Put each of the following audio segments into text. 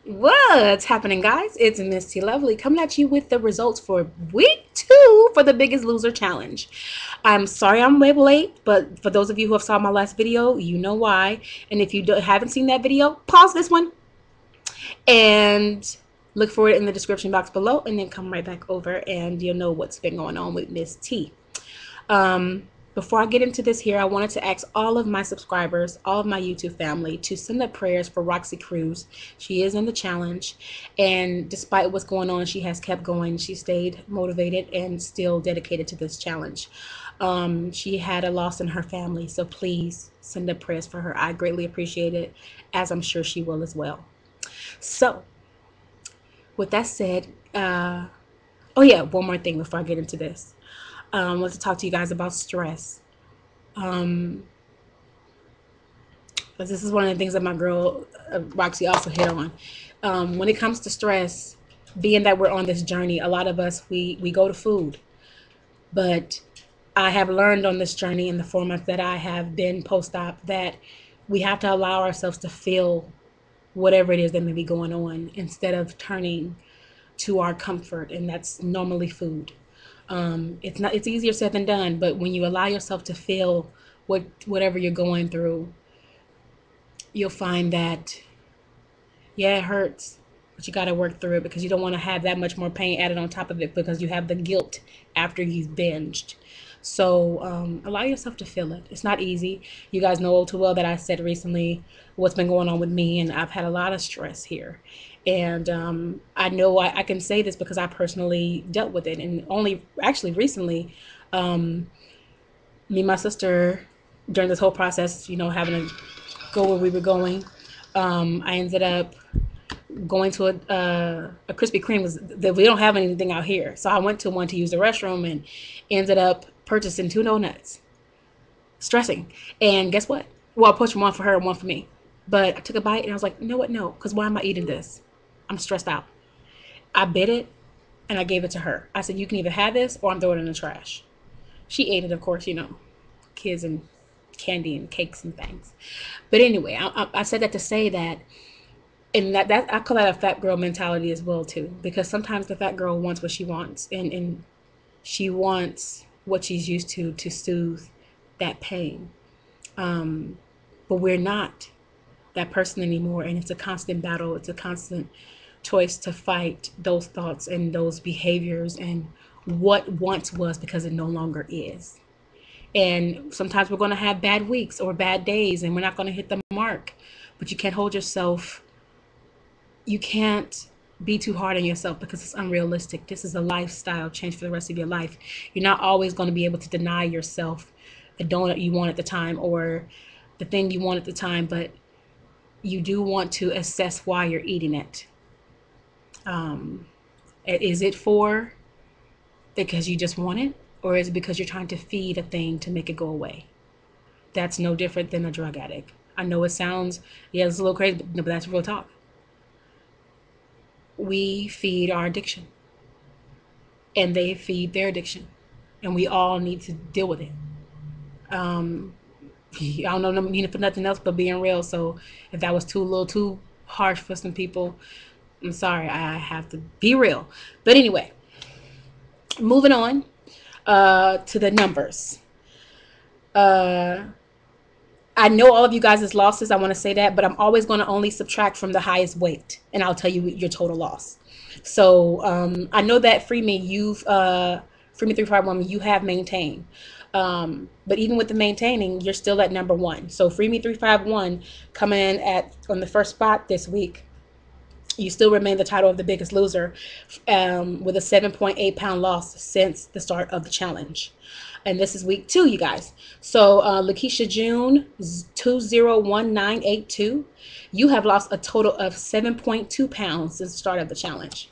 What's happening, guys? It's Mrstlovely coming at you with the results for week 2 for the Biggest Loser Challenge. I'm sorry I'm way late, but for those of you who have saw my last video, you know why. And if you haven't seen that video, pause this one and look for it in the description box below, and then come right back over and you'll know what's been going on with Miss T. Before I get into this here, I wanted to ask all of my subscribers, all of my YouTube family, to send up prayers for Roxycruz. She is in the challenge, and despite what's going on, she has kept going. She stayed motivated and still dedicated to this challenge. She had a loss in her family, so please send up prayers for her. I greatly appreciate it, as I'm sure she will as well. So, with that said, oh yeah, one more thing before I get into this. I want to talk to you guys about stress. Because this is one of the things that my girl Roxy also hit on. When it comes to stress, being that we're on this journey, a lot of us we go to food, but I have learned on this journey in the 4 months that I have been post-op that we have to allow ourselves to feel whatever it is that may be going on instead of turning to our comfort, and that's normally food. It's easier said than done, but when you allow yourself to feel whatever you're going through, you'll find that yeah, it hurts, but you got to work through it because you don't want to have that much more pain added on top of it because you have the guilt after you've binged. So allow yourself to feel it. It's not easy. You guys know all too well that I said recently what's been going on with me, and I've had a lot of stress here. And I know I can say this because I personally dealt with it. And only actually recently, me and my sister, during this whole process, having to go where we were going, I ended up going to a Krispy Kreme. That we don't have anything out here, so I went to one to use the restroom and ended up purchasing 2 donuts, stressing. And guess what? Well, I purchased one for her and one for me, but I took a bite and I was like, you know what? No, because why am I eating this? I'm stressed out. I bit it and I gave it to her. I said, you can either have this or I'm throwing it in the trash. She ate it, of course, kids and candy and cakes and things. But anyway, I said that to say that, and that I call that a fat girl mentality as well too, because sometimes the fat girl wants what she wants, and she wants what she's used to soothe that pain. But we're not that person anymore, and it's a constant battle. It's a constant choice to fight those thoughts and those behaviors and what once was, because it no longer is. And sometimes we're going to have bad weeks or bad days and we're not going to hit the mark, but you can't hold yourself. You can't be too hard on yourself because it's unrealistic. This is a lifestyle change for the rest of your life. You're not always going to be able to deny yourself the donut you want at the time or the thing you want at the time, but you do want to assess why you're eating it. Is it for because you just want it, or is it because you're trying to feed a thing to make it go away? That's no different than a drug addict. I know it sounds, yeah, it's a little crazy, but that's real talk. We feed our addiction, and they feed their addiction, and we all need to deal with it. I don't know, meaning for nothing else but being real. So if that was a little too harsh for some people, I'm sorry. I have to be real. But anyway, moving on to the numbers. I know all of you guys' losses. I want to say that, but I'm always going to only subtract from the highest weight, and I'll tell you your total loss. So I know that Free Me 351, you have maintained. But even with the maintaining, you're still at number 1. So Free Me 351 coming in on the first spot this week. You still remain the title of the biggest loser with a 7.8-pound loss since the start of the challenge. And this is week 2, you guys. So Lakeisha June 201982, you have lost a total of 7.2 pounds since the start of the challenge.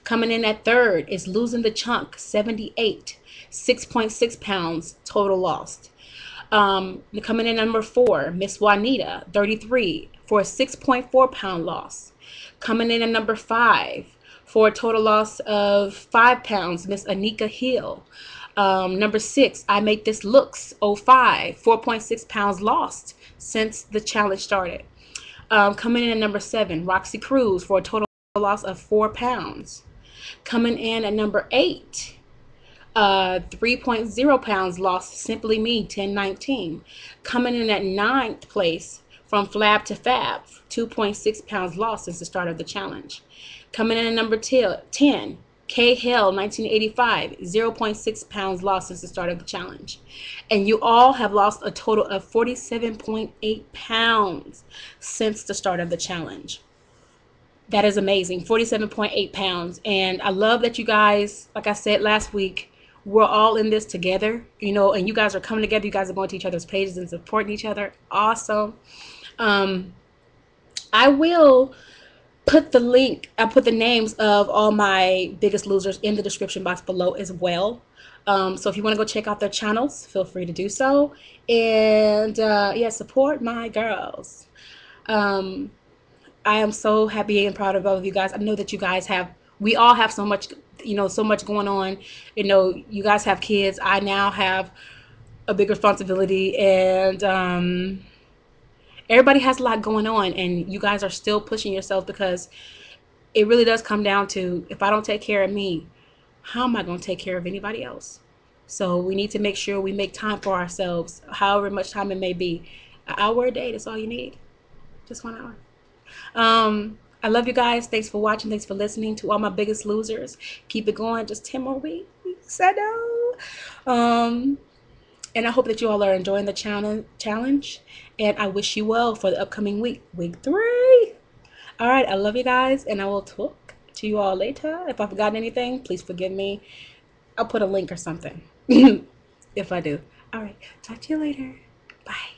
Coming in at third is Losing the Chunk 78, 6.6 pounds total lost. Coming in number 4, Miss Juanita 33 for a 6.4-pound loss. Coming in at number 5 for a total loss of 5 pounds, Miss AnnikaHill. Number 6, I Make This Looks 05, 4.6 pounds lost since the challenge started. Coming in at number 7, Roxycruz, for a total loss of 4 pounds. Coming in at number 8, 3.0 pounds lost, Simply Me, 1019. Coming in at 9th place, From Flab to Fab, 2.6 pounds lost since the start of the challenge. Coming in at number 10, AnnikaHill, 1985, 0.6 pounds lost since the start of the challenge. And you all have lost a total of 47.8 pounds since the start of the challenge. That is amazing. 47.8 pounds. And I love that you guys, like I said last week, we're all in this together, and you guys are coming together. You guys are going to each other's pages and supporting each other. Awesome. I will put the link, I put the names of all my biggest losers in the description box below as well. So if you want to go check out their channels, feel free to do so. And yeah, support my girls. I am so happy and proud of all of you guys. I know that you guys we all have so much, so much going on. You guys have kids. I now have a big responsibility, and everybody has a lot going on, and you guys are still pushing yourself, because it really does come down to, if I don't take care of me, how am I going to take care of anybody else? So we need to make sure we make time for ourselves, however much time it may be. An hour a day, that's all you need. Just 1 hour. I love you guys. Thanks for watching. Thanks for listening. To all my biggest losers, keep it going. Just 10 more weeks. I know. And I hope that you all are enjoying the challenge. And I wish you well for the upcoming week 3. All right. I love you guys, and I will talk to you all later. If I've forgotten anything, please forgive me. I'll put a link or something if I do. All right. Talk to you later. Bye.